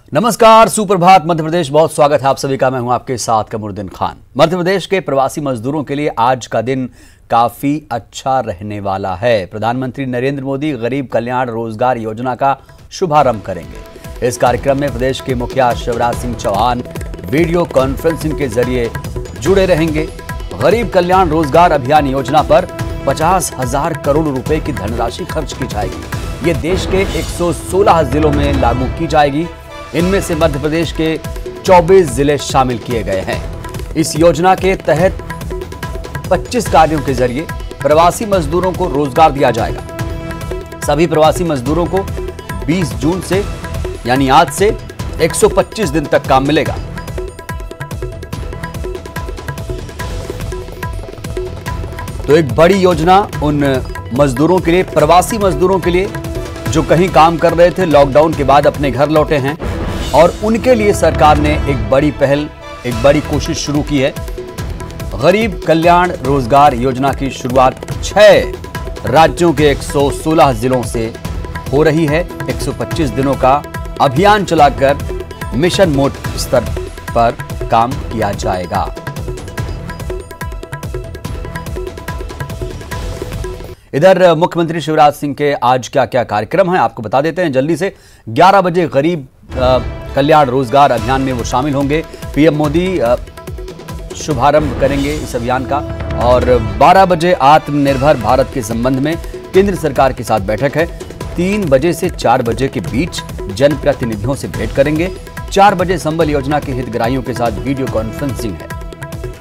नमस्कार, सुप्रभात मध्य प्रदेश। बहुत स्वागत है आप सभी का। मैं हूं आपके साथ कमरुद्दीन खान। मध्य प्रदेश के प्रवासी मजदूरों के लिए आज का दिन काफी अच्छा रहने वाला है। प्रधानमंत्री नरेंद्र मोदी गरीब कल्याण रोजगार योजना का शुभारंभ करेंगे। इस कार्यक्रम में प्रदेश के मुखिया शिवराज सिंह चौहान वीडियो कॉन्फ्रेंसिंग के जरिए जुड़े रहेंगे। गरीब कल्याण रोजगार अभियान योजना पर 50,000 करोड़ रुपए की धनराशि खर्च की जाएगी। ये देश के 116 जिलों में लागू की जाएगी। इनमें से मध्य प्रदेश के 24 जिले शामिल किए गए हैं। इस योजना के तहत 25 कार्यों के जरिए प्रवासी मजदूरों को रोजगार दिया जाएगा। सभी प्रवासी मजदूरों को 20 जून से यानी आज से 125 दिन तक काम मिलेगा। तो एक बड़ी योजना उन मजदूरों के लिए, प्रवासी मजदूरों के लिए जो कहीं काम कर रहे थे, लॉकडाउन के बाद अपने घर लौटे हैं, और उनके लिए सरकार ने एक बड़ी पहल, एक बड़ी कोशिश शुरू की है। गरीब कल्याण रोजगार योजना की शुरुआत 6 राज्यों के 116 जिलों से हो रही है। 125 दिनों का अभियान चलाकर मिशन मोड स्तर पर काम किया जाएगा। इधर मुख्यमंत्री शिवराज सिंह के आज क्या क्या कार्यक्रम हैं आपको बता देते हैं जल्दी से। 11 बजे गरीब कल्याण रोजगार अभियान में वो शामिल होंगे। पीएम मोदी शुभारंभ करेंगे इस अभियान का। और 12 बजे आत्मनिर्भर भारत के संबंध में केंद्र सरकार के साथ बैठक है। 3 बजे से 4 बजे के बीच जनप्रतिनिधियों से भेंट करेंगे। 4 बजे संबल योजना के हितग्राहियों के साथ वीडियो कॉन्फ्रेंसिंग है।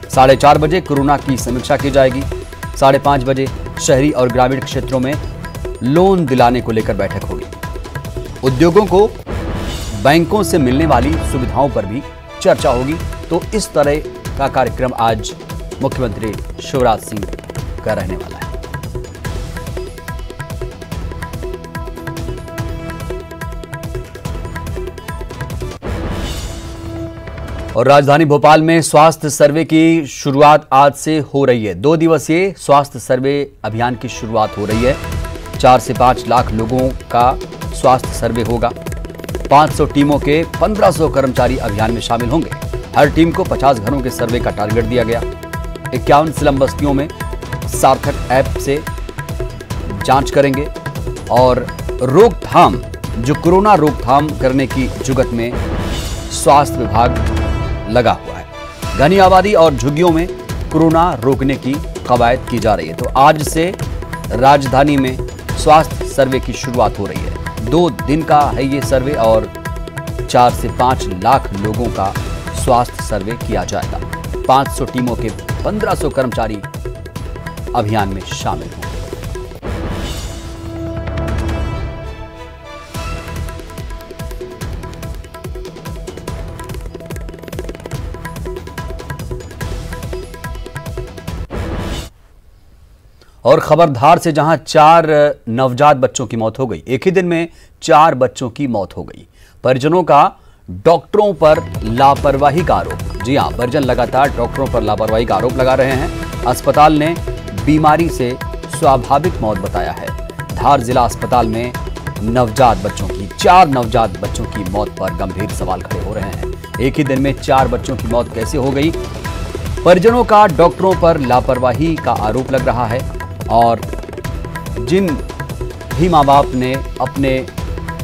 4:30 बजे कोरोना की समीक्षा की जाएगी। 5:30 बजे शहरी और ग्रामीण क्षेत्रों में लोन दिलाने को लेकर बैठक होगी। उद्योगों को बैंकों से मिलने वाली सुविधाओं पर भी चर्चा होगी। तो इस तरह का कार्यक्रम आज मुख्यमंत्री शिवराज सिंह का रहने वाला है। और राजधानी भोपाल में स्वास्थ्य सर्वे की शुरुआत आज से हो रही है। 2 दिवसीय स्वास्थ्य सर्वे अभियान की शुरुआत हो रही है। 4 से 5 लाख लोगों का स्वास्थ्य सर्वे होगा। 500 टीमों के 1500 कर्मचारी अभियान में शामिल होंगे। हर टीम को 50 घरों के सर्वे का टारगेट दिया गया। 51 स्लम बस्तियों में सार्थक ऐप से जांच करेंगे। और रोकथाम, जो कोरोना रोकथाम करने की जुगत में स्वास्थ्य विभाग लगा हुआ है। घनी आबादी और झुग्गियों में कोरोना रोकने की कवायद की जा रही है। तो आज से राजधानी में स्वास्थ्य सर्वे की शुरुआत हो रही है। 2 दिन का है ये सर्वे और 4 से 5 लाख लोगों का स्वास्थ्य सर्वे किया जाएगा। 500 टीमों के 1500 कर्मचारी अभियान में शामिल होंगे। और खबरधार से जहां 4 नवजात बच्चों की मौत हो गई, एक ही दिन में 4 बच्चों की मौत हो गई। परिजनों का डॉक्टरों पर लापरवाही का आरोप। जी हां, परिजन लगातार डॉक्टरों पर लापरवाही का आरोप लगा रहे हैं। अस्पताल ने बीमारी से स्वाभाविक मौत बताया है। धार जिला अस्पताल में नवजात बच्चों की 4 नवजात बच्चों की मौत पर गंभीर सवाल खड़े हो रहे हैं। एक ही दिन में 4 बच्चों की मौत कैसे हो गई? परिजनों का डॉक्टरों पर लापरवाही का आरोप लग रहा है। और जिन भी माँ बाप ने अपने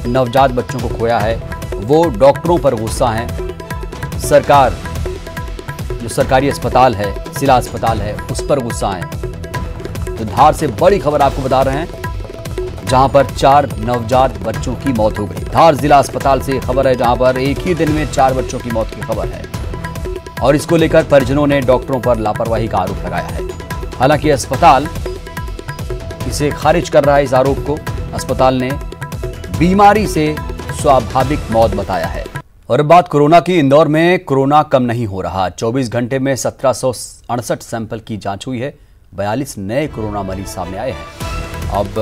नवजात बच्चों को खोया है, वो डॉक्टरों पर गुस्सा हैं। सरकार, जो सरकारी अस्पताल है, जिला अस्पताल है, उस पर गुस्सा है। तो धार से बड़ी खबर आपको बता रहे हैं, जहां पर 4 नवजात बच्चों की मौत हो गई। धार जिला अस्पताल से खबर है, जहां पर एक ही दिन में 4 बच्चों की मौत की खबर है। और इसको लेकर परिजनों ने डॉक्टरों पर लापरवाही का आरोप लगाया है। हालांकि अस्पताल इसे खारिज कर रहा है। इस आरोप को अस्पताल ने बीमारी से स्वाभाविक मौत बताया है। और अब बात कोरोना की। इंदौर में कोरोना कम नहीं हो रहा। 24 घंटे में 1768 सैंपल की जांच हुई है। 42 नए कोरोना मरीज सामने आए हैं। अब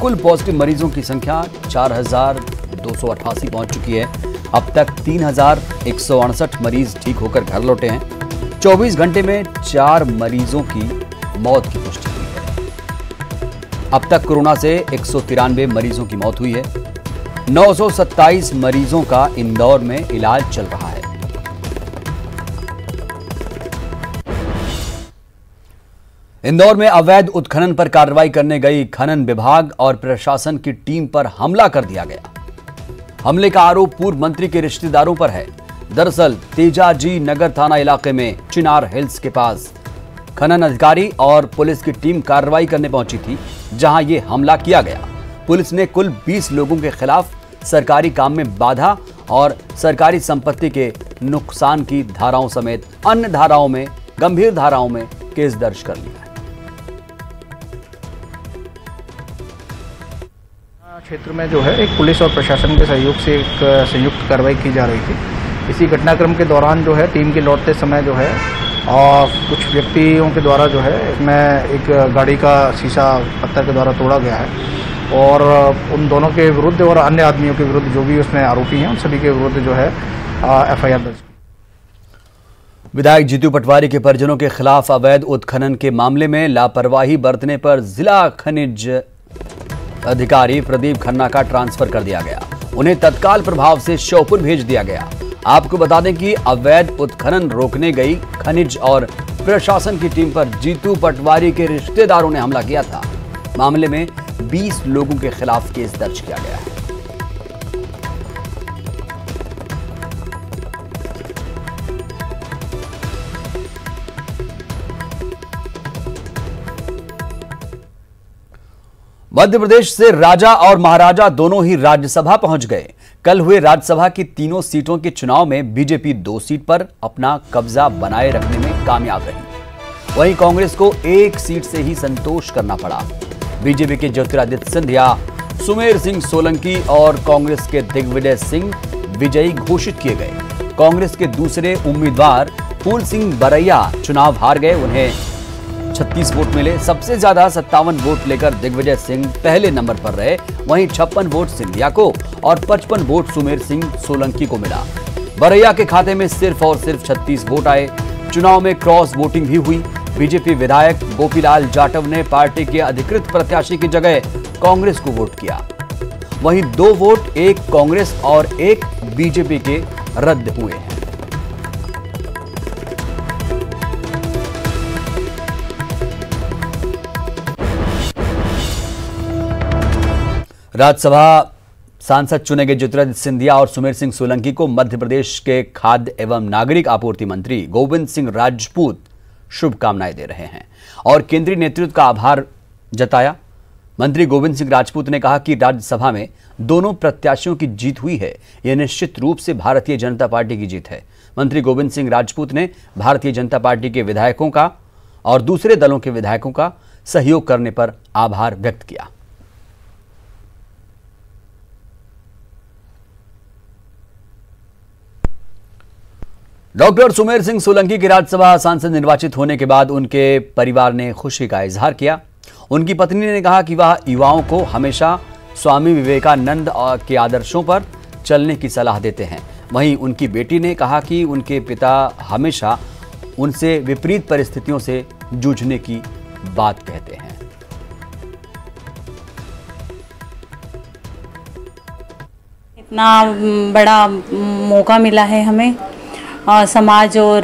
कुल पॉजिटिव मरीजों की संख्या 4288 पहुंच चुकी है। अब तक 3168 मरीज ठीक होकर घर लौटे हैं। 24 घंटे में 4 मरीजों की मौत की पुष्टि हुई है। अब तक कोरोना से 193 मरीजों की मौत हुई है। 927 मरीजों का इंदौर में इलाज चल रहा है। इंदौर में अवैध उत्खनन पर कार्रवाई करने गई खनन विभाग और प्रशासन की टीम पर हमला कर दिया गया। हमले का आरोप पूर्व मंत्री के रिश्तेदारों पर है। दरअसल तेजाजी नगर थाना इलाके में चिनार हिल्स के पास खनन अधिकारी और पुलिस की टीम कार्रवाई करने पहुंची थी, जहां यह हमला किया गया। पुलिस ने कुल 20 लोगों के खिलाफ सरकारी काम में बाधा और सरकारी संपत्ति के नुकसान की धाराओं समेत अन्य धाराओं में गंभीर धाराओं में केस दर्ज कर लिया है। क्षेत्र में जो है एक पुलिस और प्रशासन के सहयोग से एक संयुक्त कार्रवाई की जा रही थी। इसी घटनाक्रम के दौरान जो है टीम के लौटते समय जो है और कुछ व्यक्तियों के द्वारा जो है इसमें एक गाड़ी का शीशा पत्थर के द्वारा तोड़ा गया है और उन दोनों के विरुद्ध और अन्य आदमियों के विरुद्ध जो भी उसमें आरोपी हैं उन सभी के विरुद्ध जो है FIR दर्ज। विधायक जीतू पटवारी के परिजनों के खिलाफ अवैध उत्खनन के मामले में लापरवाही बरतने पर जिला खनिज अधिकारी प्रदीप खन्ना का ट्रांसफर कर दिया गया। उन्हें तत्काल प्रभाव से श्योपुर भेज दिया गया। आपको बता दें कि अवैध उत्खनन रोकने गई खनिज और प्रशासन की टीम पर जीतू पटवारी के रिश्तेदारों ने हमला किया था। मामले में 20 लोगों के खिलाफ केस दर्ज किया गया है। मध्य प्रदेश से राजा और महाराजा दोनों ही राज्यसभा पहुंच गए। कल हुए राज्यसभा की तीनों सीटों के चुनाव में बीजेपी 2 सीट पर अपना कब्जा बनाए रखने में कामयाब रही। वहीं कांग्रेस को 1 सीट से ही संतोष करना पड़ा। बीजेपी के ज्योतिरादित्य सिंधिया, सुमेर सिंह सोलंकी और कांग्रेस के दिग्विजय सिंह विजयी घोषित किए गए। कांग्रेस के दूसरे उम्मीदवार फूल सिंह बरैया चुनाव हार गए। उन्हें 36 वोट मिले। सबसे ज्यादा 57 वोट लेकर दिग्विजय सिंह पहले नंबर पर रहे। वहीं 56 वोट सिंधिया को और 55 वोट सुमेर सिंह सोलंकी को मिला। बरैया के खाते में सिर्फ और सिर्फ 36 वोट आए। चुनाव में क्रॉस वोटिंग भी हुई। बीजेपी विधायक गोपीलाल जाटव ने पार्टी के अधिकृत प्रत्याशी की जगह कांग्रेस को वोट किया। वहीं 2 वोट एक कांग्रेस और एक बीजेपी के रद्द हुए हैं। राज्यसभा सांसद चुने गए ज्योतिरादित्य सिंधिया और सुमेर सिंह सोलंकी को मध्य प्रदेश के खाद्य एवं नागरिक आपूर्ति मंत्री गोविंद सिंह राजपूत शुभकामनाएं दे रहे हैं और केंद्रीय नेतृत्व का आभार जताया। मंत्री गोविंद सिंह राजपूत ने कहा कि राज्यसभा में दोनों प्रत्याशियों की जीत हुई है। यह निश्चित रूप से भारतीय जनता पार्टी की जीत है। मंत्री गोविंद सिंह राजपूत ने भारतीय जनता पार्टी के विधायकों का और दूसरे दलों के विधायकों का सहयोग करने पर आभार व्यक्त किया। डॉक्टर सुमेर सिंह सोलंकी के राज्यसभा सांसद निर्वाचित होने के बाद उनके परिवार ने खुशी का इजहार किया। उनकी पत्नी ने कहा कि वह युवाओं को हमेशा स्वामी विवेकानंद के आदर्शों पर चलने की सलाह देते हैं। वहीं उनकी बेटी ने कहा कि उनके पिता हमेशा उनसे विपरीत परिस्थितियों से जूझने की बात कहते हैं। इतना बड़ा मौका मिला है हमें समाज और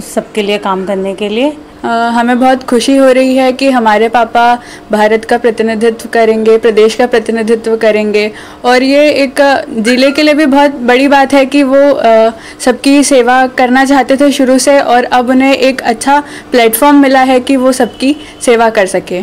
सबके लिए काम करने के लिए। हमें बहुत खुशी हो रही है कि हमारे पापा भारत का प्रतिनिधित्व करेंगे, प्रदेश का प्रतिनिधित्व करेंगे और ये एक ज़िले के लिए भी बहुत बड़ी बात है कि वो सबकी सेवा करना चाहते थे शुरू से और अब उन्हें एक अच्छा प्लेटफॉर्म मिला है कि वो सबकी सेवा कर सके।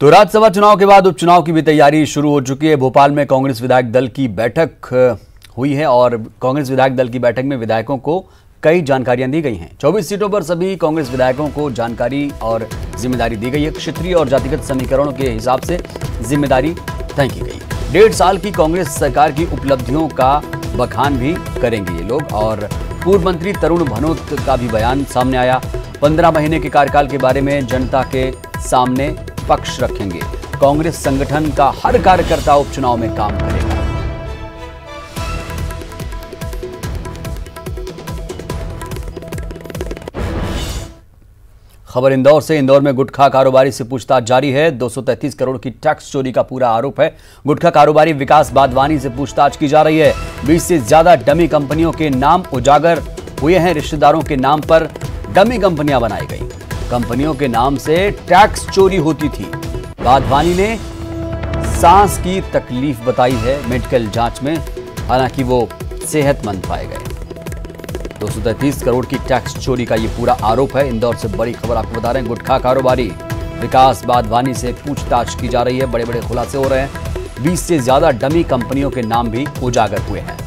तो राज्यसभा चुनाव के बाद उपचुनाव की भी तैयारी शुरू हो चुकी है। भोपाल में कांग्रेस विधायक दल की बैठक हुई है और कांग्रेस विधायक दल की बैठक में विधायकों को कई जानकारियां दी गई हैं। 24 सीटों पर सभी कांग्रेस विधायकों को जानकारी और जिम्मेदारी दी गई है। क्षेत्रीय और जातिगत समीकरणों के हिसाब से जिम्मेदारी तय की गई। 1.5 साल की कांग्रेस सरकार की उपलब्धियों का बखान भी करेंगे ये लोग और पूर्व मंत्री तरुण भनोत का भी बयान सामने आया। 15 महीने के कार्यकाल के बारे में जनता के सामने पक्ष रखेंगे। कांग्रेस संगठन का हर कार्यकर्ता उपचुनाव में काम करेगा। खबर इंदौर से। इंदौर में गुटखा कारोबारी से पूछताछ जारी है। 233 करोड़ की टैक्स चोरी का पूरा आरोप है। गुटखा कारोबारी विकास बादवानी से पूछताछ की जा रही है। 20 से ज्यादा डमी कंपनियों के नाम उजागर हुए हैं। रिश्तेदारों के नाम पर डमी कंपनियां बनाई गई। कंपनियों के नाम से टैक्स चोरी होती थी। बादवानी ने सांस की तकलीफ बताई है मेडिकल जांच में, हालांकि वो सेहतमंद पाए गए। 233 करोड़ की टैक्स चोरी का ये पूरा आरोप है। इंदौर से बड़ी खबर आपको बता रहे हैं। गुटखा कारोबारी विकास बादवानी से पूछताछ की जा रही है। बड़े बड़े खुलासे हो रहे हैं। 20 से ज्यादा डमी कंपनियों के नाम भी उजागर हुए हैं।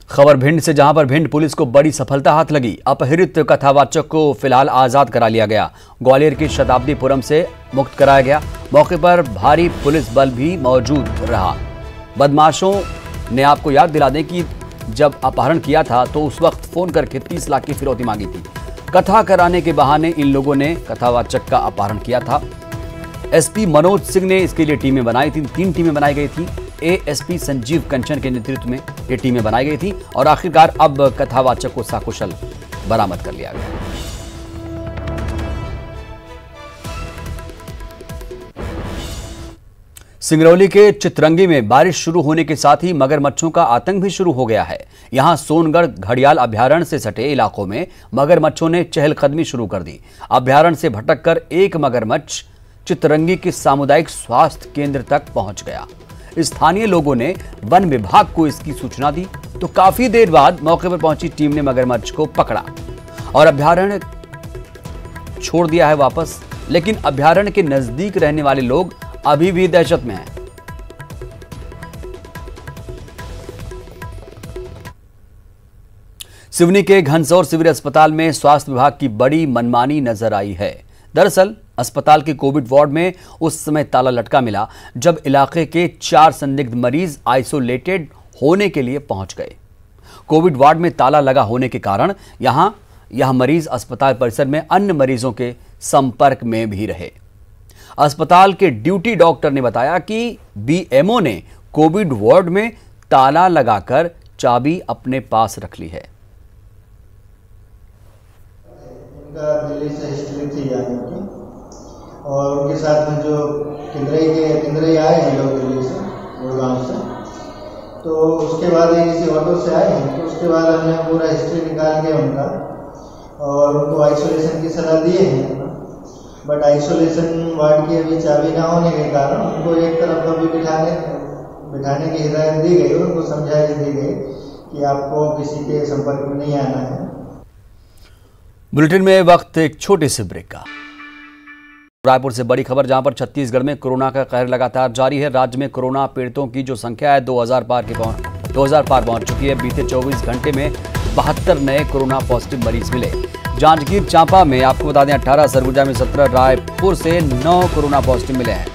खबर भिंड से, जहां पर भिंड पुलिस को बड़ी सफलता हाथ लगी। अपहृत कथावाचक को फिलहाल आजाद करा लिया गया। ग्वालियर के शताब्दीपुरम से मुक्त कराया गया। मौके पर भारी पुलिस बल भी मौजूद रहा। बदमाशों ने, आपको याद दिला दें कि जब अपहरण किया था तो उस वक्त फोन करके 30 लाख की फिरौती मांगी थी। कथा कराने के बहाने इन लोगों ने कथावाचक का अपहरण किया था। एसपी मनोज सिंह ने इसके लिए टीमें बनाई थी। 3 टीमें बनाई गई थी। एएसपी संजीव कंचन के नेतृत्व में ये टीमें बनाई गई थी और आखिरकार अब कथावाचक को सकुशल बरामद कर लिया गया। सिंगरौली के चितरंगी में बारिश शुरू होने के साथ ही मगरमच्छों का आतंक भी शुरू हो गया है। यहां सोनगढ़ घड़ियाल अभयारण्य से सटे इलाकों में मगरमच्छों ने चहलकदमी शुरू कर दी। अभयारण्य से भटककर एक मगरमच्छ चितरंगी के सामुदायिक स्वास्थ्य केंद्र तक पहुंच गया। स्थानीय लोगों ने वन विभाग को इसकी सूचना दी तो काफी देर बाद मौके पर पहुंची टीम ने मगरमच्छ को पकड़ा और अभयारण्य छोड़ दिया है वापस। लेकिन अभयारण्य के नजदीक रहने वाले लोग अभी भी दहशत में हैं। सिवनी के घनसौर सिविल अस्पताल में स्वास्थ्य विभाग की बड़ी मनमानी नजर आई है। दरअसल अस्पताल के कोविड वार्ड में उस समय ताला लटका मिला जब इलाके के 4 संदिग्ध मरीज आइसोलेटेड होने के लिए पहुंच गए। कोविड वार्ड में ताला लगा होने के कारण यह मरीज अस्पताल परिसर में अन्य मरीजों के संपर्क में भी रहे। अस्पताल के ड्यूटी डॉक्टर ने बताया कि बीएमओ ने कोविड वार्ड में ताला लगाकर चाबी अपने पास रख ली है। उनका दिल्ली से हिस्ट्री थी जाने की और उनके साथ में जो किंद्रई आए हैं लोग दिल्ली से, गुड़गांव से, तो उसके बाद ये किसी ऑटो से आए हैं। तो उसके बाद हमने पूरा हिस्ट्री निकाल के उनका और उनको आइसोलेशन की सलाह दिए हैं। बट आइसोलेशन वार्ड की अभी चाबी ना होने के कारण उनको एक तरफ अभी बिठाने की हिदायत दी गई, उनको समझाइश दी गई कि आपको किसी के संपर्क में नहीं आना है। बुलेटिन में वक्त एक छोटे से ब्रेक का। रायपुर से बड़ी खबर, जहां पर छत्तीसगढ़ में कोरोना का कहर लगातार जारी है। राज्य में कोरोना पीड़ितों की जो संख्या है 2000 पार पहुंच चुकी है। बीते 24 घंटे में 72 नए कोरोना पॉजिटिव मरीज मिले। जांजगीर चांपा में आपको बता दें 18, सरगुजा में 17, रायपुर से 9 कोरोना पॉजिटिव मिले हैं।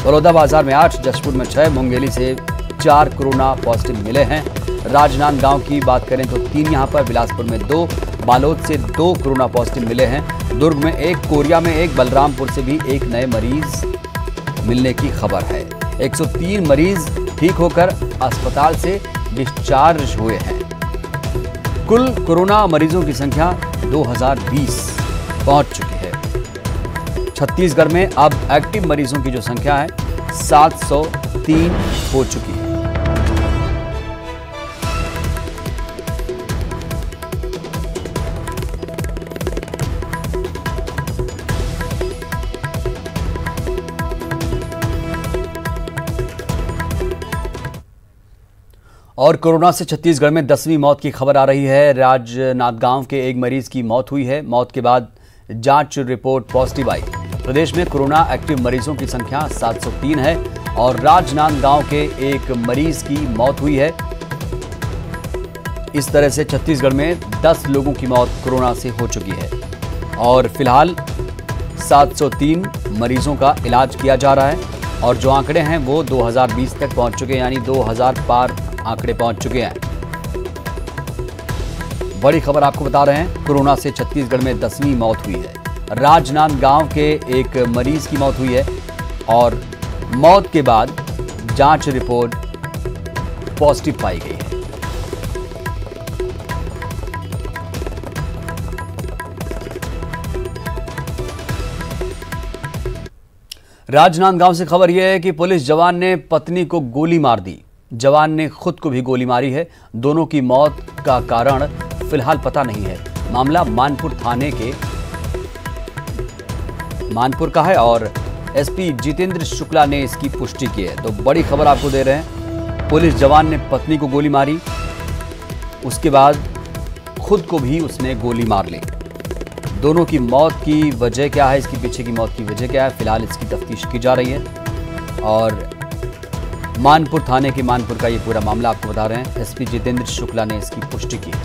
बलौदाबाजार में 8, जशपुर में 6, मुंगेली से 4 कोरोना पॉजिटिव मिले हैं। राजनांदगांव की बात करें तो 3 यहां पर, बिलासपुर में 2, बालोद से 2 कोरोना पॉजिटिव मिले हैं। दुर्ग में 1, कोरिया में 1, बलरामपुर से भी 1 नए मरीज मिलने की खबर है। 103 मरीज ठीक होकर अस्पताल से डिस्चार्ज हुए हैं। कुल कोरोना मरीजों की संख्या 2020 पहुंच चुकी है। छत्तीसगढ़ में अब एक्टिव मरीजों की जो संख्या है 703 हो चुकी है। और कोरोना से छत्तीसगढ़ में 10वीं मौत की खबर आ रही है। राजनांदगांव के एक मरीज की मौत हुई है। मौत के बाद जांच रिपोर्ट पॉजिटिव आई। प्रदेश में कोरोना एक्टिव मरीजों की संख्या 703 है और राजनांदगांव के एक मरीज की मौत हुई है। इस तरह से छत्तीसगढ़ में 10 लोगों की मौत कोरोना से हो चुकी है और फिलहाल 703 मरीजों का इलाज किया जा रहा है और जो आंकड़े हैं वो 2020 तक पहुंच चुके हैं, यानी 2000 पार आंकड़े पहुंच चुके हैं। बड़ी खबर आपको बता रहे हैं, कोरोना से छत्तीसगढ़ में 10वीं मौत हुई है। राजनांदगांव के एक मरीज की मौत हुई है और मौत के बाद जांच रिपोर्ट पॉजिटिव पाई गई है। राजनांदगांव से खबर यह है कि पुलिस जवान ने पत्नी को गोली मार दी। जवान ने खुद को भी गोली मारी है। दोनों की मौत का कारण फिलहाल पता नहीं है। मामला मानपुर थाने के मानपुर का है और एसपी जितेंद्र शुक्ला ने इसकी पुष्टि की है। तो बड़ी खबर आपको दे रहे हैं, पुलिस जवान ने पत्नी को गोली मारी, उसके बाद खुद को भी उसने गोली मार ली। दोनों की मौत की वजह क्या है, इसके पीछे की मौत की वजह क्या है, फिलहाल इसकी तफ्तीश की जा रही है। और मानपुर थाने के मानपुर का ये पूरा मामला आपको बता रहे हैं, एसपी जितेंद्र शुक्ला ने इसकी पुष्टि की है।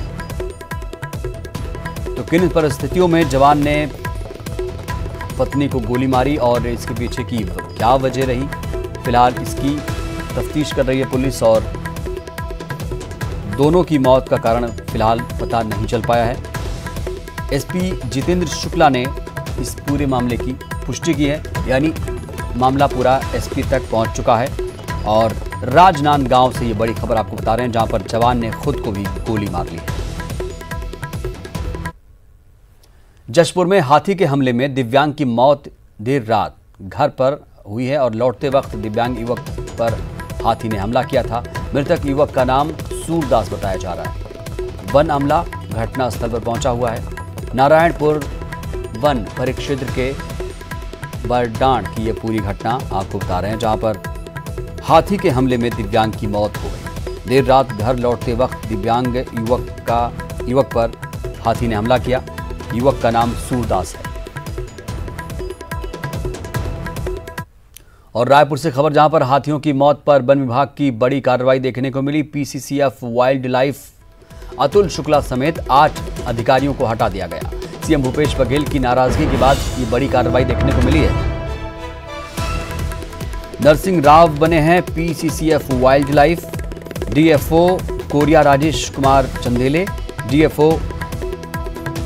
तो किन परिस्थितियों में जवान ने पत्नी को गोली मारी और इसके पीछे की क्या वजह रही, फिलहाल इसकी तफ्तीश कर रही है पुलिस और दोनों की मौत का कारण फिलहाल पता नहीं चल पाया है। एसपी जितेंद्र शुक्ला ने इस पूरे मामले की पुष्टि की है, यानी मामला पूरा एसपी तक पहुंच चुका है। और राजनांदगांव से ये बड़ी खबर आपको बता रहे हैं, जहां पर जवान ने खुद को भी गोली मार ली है। जशपुर में हाथी के हमले में दिव्यांग की मौत देर रात घर पर हुई है और लौटते वक्त दिव्यांग युवक पर हाथी ने हमला किया था। मृतक युवक का नाम सूरदास बताया जा रहा है। वन अमला घटनास्थल पर पहुंचा हुआ है। नारायणपुर वन परिक्षेत्र के बरडांड की यह पूरी घटना आपको बता रहे हैं, जहां पर हाथी के हमले में दिव्यांग की मौत हो गई। देर रात घर लौटते वक्त दिव्यांग युवक पर हाथी ने हमला किया। युवक का नाम सूरदास है। और रायपुर से खबर, जहां पर हाथियों की मौत पर वन विभाग की बड़ी कार्रवाई देखने को मिली। PCCF wild life Atul Shukla समेत 8 अधिकारियों को हटा दिया गया। सीएम भूपेश बघेल की नाराजगी के बाद ये बड़ी कार्रवाई देखने को मिली है। नरसिंह राव बने हैं PCCF wild life. DFO Korea Rajesh Kumar Chandele, DFO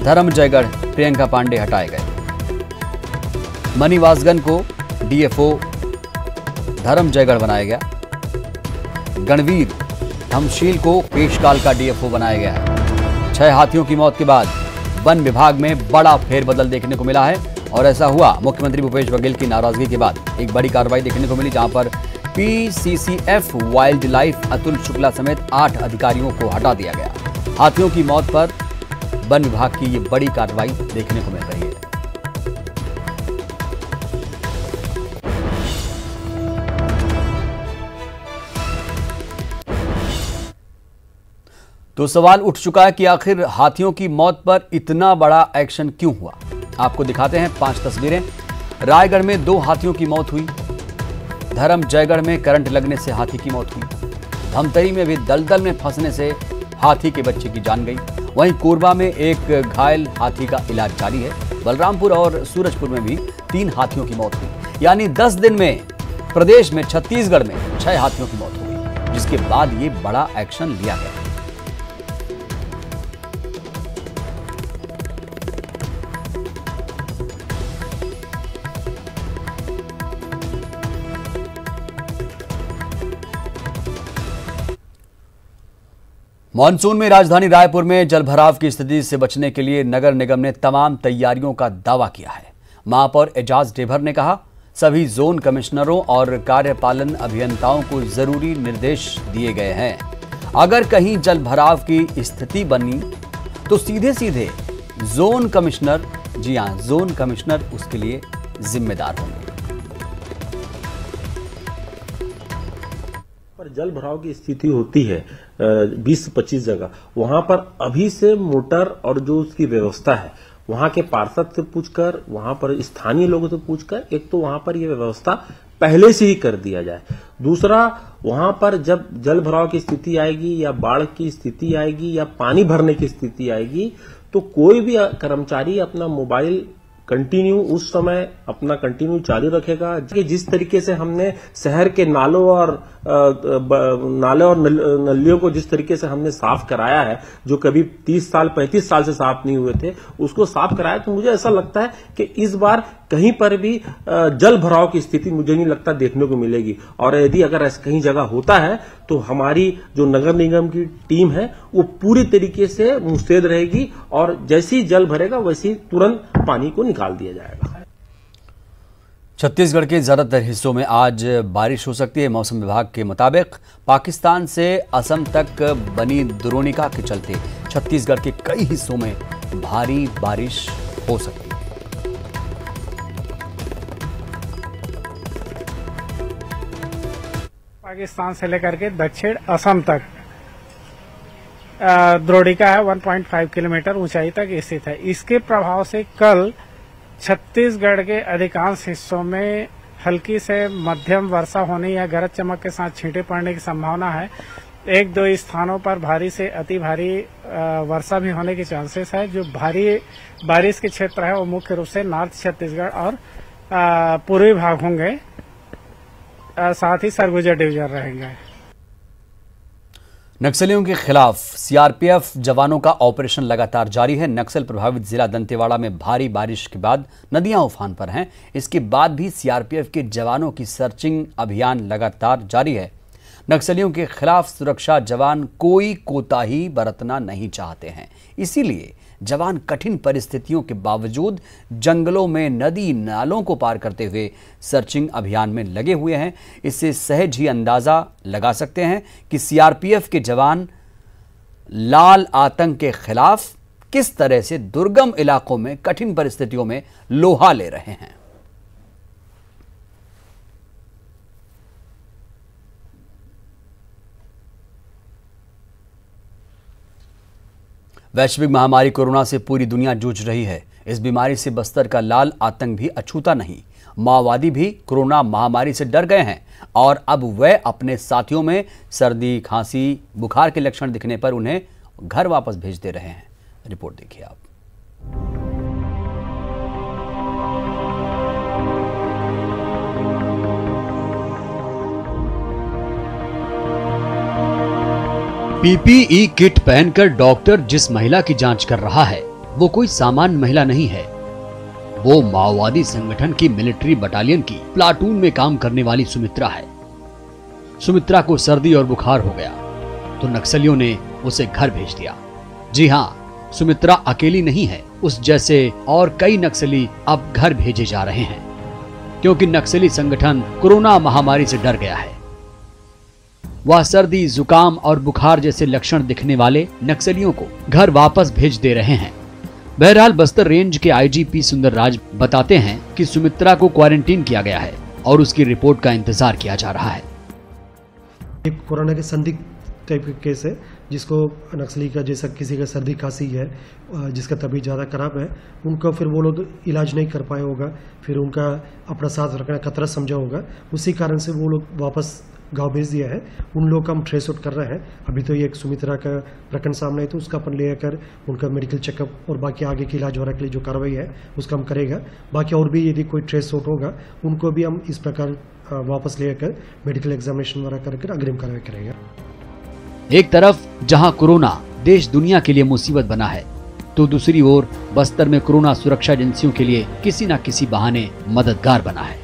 धर्म जयगढ़ प्रियंका पांडे हटाए गए। मनी वासगन को डीएफओ धर्म जयगढ़ बनाया गया। गणवीर धमशील को पेशकाल का डीएफओ बनाया गया है। 6 हाथियों की मौत के बाद वन विभाग में बड़ा फेरबदल देखने को मिला है और ऐसा हुआ मुख्यमंत्री भूपेश बघेल की नाराजगी के बाद एक बड़ी कार्रवाई देखने को मिली, जहां पर PCCF wild life Atul Shukla समेत 8 अधिकारियों को हटा दिया गया। हाथियों की मौत पर वन विभाग की ये बड़ी कार्रवाई देखने को मिल रही है। तो सवाल उठ चुका है कि आखिर हाथियों की मौत पर इतना बड़ा एक्शन क्यों हुआ। आपको दिखाते हैं 5 तस्वीरें। रायगढ़ में 2 हाथियों की मौत हुई। धर्म जयगढ़ में करंट लगने से हाथी की मौत हुई। धमतरी में भी दलदल में फंसने से हाथी के बच्चे की जान गई। वहीं कोरबा में एक घायल हाथी का इलाज जारी है। बलरामपुर और सूरजपुर में भी 3 हाथियों की मौत हुई। यानी 10 दिन में प्रदेश में छत्तीसगढ़ में 6 हाथियों की मौत हो गई, जिसके बाद ये बड़ा एक्शन लिया गया। मानसून में राजधानी रायपुर में जलभराव की स्थिति से बचने के लिए नगर निगम ने तमाम तैयारियों का दावा किया है। महापौर एजाज ढेबर ने कहा, सभी जोन कमिश्नरों और कार्यपालन अभियंताओं को जरूरी निर्देश दिए गए हैं। अगर कहीं जलभराव की स्थिति बनी तो सीधे सीधे जोन कमिश्नर, जी हां, जोन कमिश्नर उसके लिए जिम्मेदार होंगे। जल भराव की स्थिति होती है 20 से 25 जगह, वहां पर अभी से मोटर और जो उसकी व्यवस्था है वहां के पार्षद से पूछकर, वहां पर स्थानीय लोगों से पूछकर, एक तो वहां पर यह व्यवस्था पहले से ही कर दिया जाए। दूसरा, वहां पर जब जल भराव की स्थिति आएगी या बाढ़ की स्थिति आएगी या पानी भरने की स्थिति आएगी तो कोई भी कर्मचारी अपना मोबाइल कंटिन्यू उस समय अपना कंटिन्यू चालू रखेगा। जिस तरीके से हमने शहर के नालों और नलियों को जिस तरीके से हमने साफ कराया है, जो कभी 30 साल 35 साल से साफ नहीं हुए थे, उसको साफ कराया, तो मुझे ऐसा लगता है कि इस बार कहीं पर भी जल भराव की स्थिति मुझे नहीं लगता देखने को मिलेगी। और यदि अगर ऐसा कहीं जगह होता है तो हमारी जो नगर निगम की टीम है वो पूरी तरीके से मुस्तैद रहेगी और जैसे ही जल भरेगा वैसे ही तुरंत पानी को निकाल दिया जाएगा। छत्तीसगढ़ के ज्यादातर हिस्सों में आज बारिश हो सकती है। मौसम विभाग के मुताबिक पाकिस्तान से असम तक बनी द्रोणिका के चलते छत्तीसगढ़ के कई हिस्सों में भारी बारिश हो सकती है। पाकिस्तान से लेकर के दक्षिण असम तक द्रोणिका है 1.5 किलोमीटर ऊंचाई तक स्थित है। इसके प्रभाव से कल छत्तीसगढ़ के अधिकांश हिस्सों में हल्की से मध्यम वर्षा होने या गरज चमक के साथ छींटे पड़ने की संभावना है। एक दो स्थानों पर भारी से अति भारी वर्षा भी होने के चांसेस है। जो भारी बारिश के क्षेत्र है वो मुख्य रूप से नॉर्थ छत्तीसगढ़ और पूर्वी भाग होंगे, साथ ही सरगुजा डिवीजन रहेंगे। नक्सलियों के खिलाफ सीआरपीएफ जवानों का ऑपरेशन लगातार जारी है। नक्सल प्रभावित जिला दंतेवाड़ा में भारी बारिश के बाद नदियां उफान पर हैं। इसके बाद भी सीआरपीएफ के जवानों की सर्चिंग अभियान लगातार जारी है। नक्सलियों के खिलाफ सुरक्षा जवान कोई कोताही बरतना नहीं चाहते हैं, इसीलिए जवान कठिन परिस्थितियों के बावजूद जंगलों में नदी नालों को पार करते हुए सर्चिंग अभियान में लगे हुए हैं। इससे सहज ही अंदाजा लगा सकते हैं कि सीआरपीएफ के जवान लाल आतंक के खिलाफ किस तरह से दुर्गम इलाकों में कठिन परिस्थितियों में लोहा ले रहे हैं। वैश्विक महामारी कोरोना से पूरी दुनिया जूझ रही है। इस बीमारी से बस्तर का लाल आतंक भी अछूता नहीं। माओवादी भी कोरोना महामारी से डर गए हैं और अब वे अपने साथियों में सर्दी, खांसी, बुखार के लक्षण दिखने पर उन्हें घर वापस भेज दे रहे हैं। रिपोर्ट देखिए आप। पीपीई किट पहनकर डॉक्टर जिस महिला की जांच कर रहा है वो कोई सामान्य महिला नहीं है। वो माओवादी संगठन की मिलिट्री बटालियन की प्लाटून में काम करने वाली सुमित्रा है। सुमित्रा को सर्दी और बुखार हो गया तो नक्सलियों ने उसे घर भेज दिया। जी हाँ, सुमित्रा अकेली नहीं है। उस जैसे और कई नक्सली अब घर भेजे जा रहे हैं क्योंकि नक्सली संगठन कोरोना महामारी से डर गया है। वह सर्दी, जुकाम और बुखार जैसे लक्षण दिखने वाले नक्सलियों को घर वापस भेज दे रहे हैं। बहरहाल बस्तर रेंज के आईजीपी सुंदरराज बताते हैं कि सुमित्रा को क्वारंटीन किया गया है और उसकी रिपोर्ट का इंतजार किया जा रहा है। एक कोरोना के संदिग्ध टाइप का केस है जिसको नक्सली का जैसा किसी का सर्दी खांसी है, जिसका तबीयत ज़्यादा खराब है, उनका फिर वो लोग इलाज नहीं कर पाए होगा, फिर उनका अपना साथ रखना खतरा समझा होगा, उसी कारण से वो लोग वापस गांव भेज दिया है। उन लोग का हम ट्रेस आउट कर रहे हैं। अभी तो ये एक सुमित्रा का प्रकरण सामने है तो उसका अपन लेकर उनका मेडिकल चेकअप और बाकी आगे की इलाज वगैरह के लिए जो कार्रवाई है उसका हम करेगा। बाकी और भी यदि कोई ट्रेस आउट होगा उनको भी हम इस प्रकार वापस लेकर मेडिकल एग्जामिनेशन वगैरह कर अग्रिम कार्रवाई करेंगे। एक तरफ जहां कोरोना देश दुनिया के लिए मुसीबत बना है तो दूसरी ओर बस्तर में कोरोना सुरक्षा एजेंसियों के लिए किसी न किसी बहाने मददगार बना है।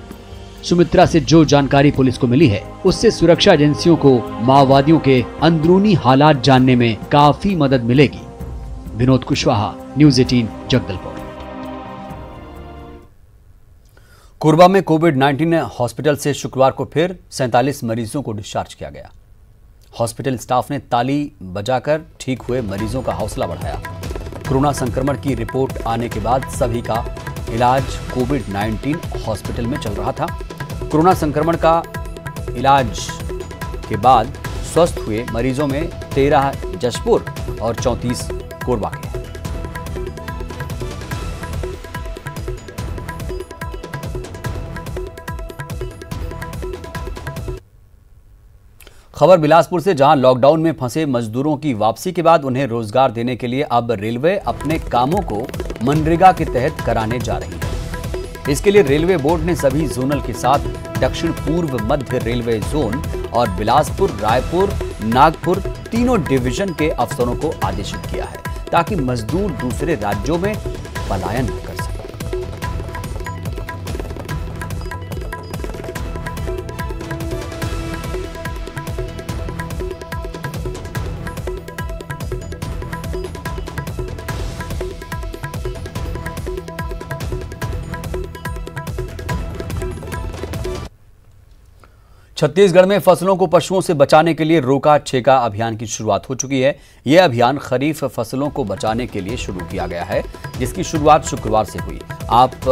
सुमित्रा से जो जानकारी पुलिस को मिली है उससे सुरक्षा एजेंसियों को माओवादियों के अंदरूनी हालात जानने में काफी मदद मिलेगी। विनोद कुशवाहा, न्यूज़ 18, जगदलपुर। कोरबा में कोविड-19 हॉस्पिटल से शुक्रवार को फिर 47 मरीजों को डिस्चार्ज किया गया। हॉस्पिटल स्टाफ ने ताली बजाकर ठीक हुए मरीजों का हौसला बढ़ाया। कोरोना संक्रमण की रिपोर्ट आने के बाद सभी का इलाज कोविड-19 हॉस्पिटल में चल रहा था। कोरोना संक्रमण का इलाज के बाद स्वस्थ हुए मरीजों में 13 जशपुर और 34 कोरबा के। खबर बिलासपुर से, जहां लॉकडाउन में फंसे मजदूरों की वापसी के बाद उन्हें रोजगार देने के लिए अब रेलवे अपने कामों को मनरेगा के तहत कराने जा रही है। इसके लिए रेलवे बोर्ड ने सभी जोनल के साथ दक्षिण पूर्व मध्य रेलवे जोन और बिलासपुर, रायपुर, नागपुर तीनों डिवीजन के अफसरों को आदेशित किया है ताकि मजदूर दूसरे राज्यों में पलायन न कर सके। छत्तीसगढ़ में फसलों को पशुओं से बचाने के लिए रोका छेका अभियान की शुरुआत हो चुकी है। यह अभियान खरीफ फसलों को बचाने के लिए शुरू किया गया है, जिसकी शुरुआत शुक्रवार से हुई। आप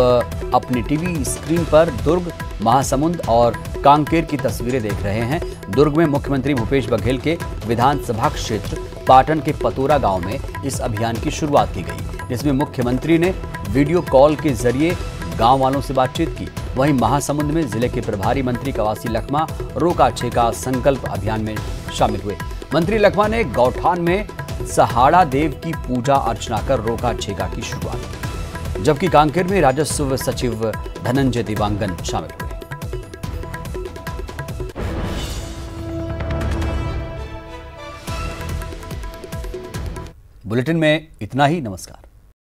अपनी टीवी स्क्रीन पर दुर्ग, महासमुंद और कांकेर की तस्वीरें देख रहे हैं। दुर्ग में मुख्यमंत्री भूपेश बघेल के विधानसभा क्षेत्र पाटन के पतोरा गांव में इस अभियान की शुरुआत की गई, जिसमें मुख्यमंत्री ने वीडियो कॉल के जरिए गांव वालों से बातचीत की। वहीं महासमुंद में जिले के प्रभारी मंत्री कवासी लखमा रोका छेका संकल्प अभियान में शामिल हुए। मंत्री लखमा ने गौठान में सहाड़ा देव की पूजा अर्चना कर रोका छेका की शुरुआत की, जबकि कांकेर में राजस्व सचिव धनंजय दिवांगन शामिल हुए। बुलेटिन में इतना ही। नमस्कार।